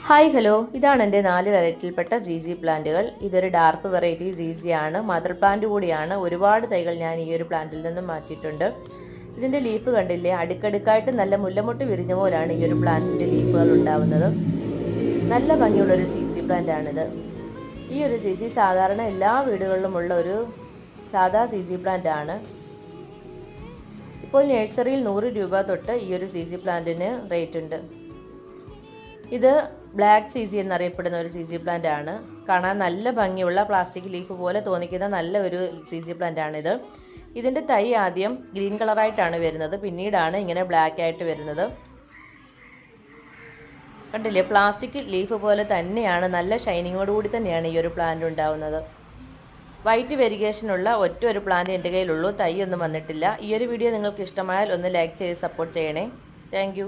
Hi hello, ഇതാണ് എൻ്റെ 4 വെറൈറ്റിയിൽപ്പെട്ട ജീസി പ്ലാന്റുകൾ. ഇതൊരു ഡാർക്ക് വെറൈറ്റി ജീസി ആണ്, മദർ പ്ലാന്റ് കൂടിയാണ്. ഒരുപാട് തൈകൾ ഞാൻ ഈ ഒരു പ്ലാന്റിൽ നിന്നും മാറ്റിയിട്ടുണ്ട്. ഇതിൻ്റെ ലീഫ് കണ്ടില്ലേ, അടുക്കടുക്കായിട്ട് നല്ല മുല്ലമുട്ട് വിരിഞ്ഞ പോലാണ് ഈ ഒരു പ്ലാന്റിൻ്റെ ലീഫുകൾ ഉണ്ടാവുന്നത്. നല്ല ഭംഗിയുള്ളൊരു ജീസി പ്ലാന്റ് ആണിത്. ഈ ഒരു ജീസി സാധാരണ എല്ലാ വീടുകളിലുമുള്ള ഒരു സാധാ ജീസി പ്ലാന്റ് ആണ്. ഇപ്പോൾ നഴ്സറിയിൽ 100 രൂപ തൊട്ട് ഈ ഒരു ജീസി പ്ലാന്റിന് റേറ്റ് ഉണ്ട്. ഇത് ബ്ലാക്ക് സീസി എന്നറിയപ്പെടുന്ന ഒരു സീസി പ്ലാന്റ് ആണ്. കാണാൻ നല്ല ഭംഗിയുള്ള പ്ലാസ്റ്റിക് ലീഫ് പോലെ തോന്നിക്കുന്ന നല്ല ഒരു സീസി പ്ലാന്റ് ആണിത്. ഇതിൻ്റെ തൈ ആദ്യം ഗ്രീൻ കളറായിട്ടാണ് വരുന്നത്, പിന്നീടാണ് ഇങ്ങനെ ബ്ലാക്ക് ആയിട്ട് വരുന്നത്. കണ്ടില്ലേ, പ്ലാസ്റ്റിക് ലീഫ് പോലെ തന്നെയാണ്, നല്ല ഷൈനിങ്ങോട് കൂടി തന്നെയാണ് ഈ ഒരു പ്ലാന്റ് ഉണ്ടാവുന്നത്. വൈറ്റ് വെരിഗേഷനുള്ള ഒറ്റ ഒരു പ്ലാന്റ് എൻ്റെ കയ്യിലുള്ളൂ, തൈ ഒന്നും വന്നിട്ടില്ല. ഈ ഒരു വീഡിയോ നിങ്ങൾക്ക് ഇഷ്ടമായാൽ ഒന്ന് ലൈക്ക് ചെയ്ത് സപ്പോർട്ട് ചെയ്യണേ. താങ്ക്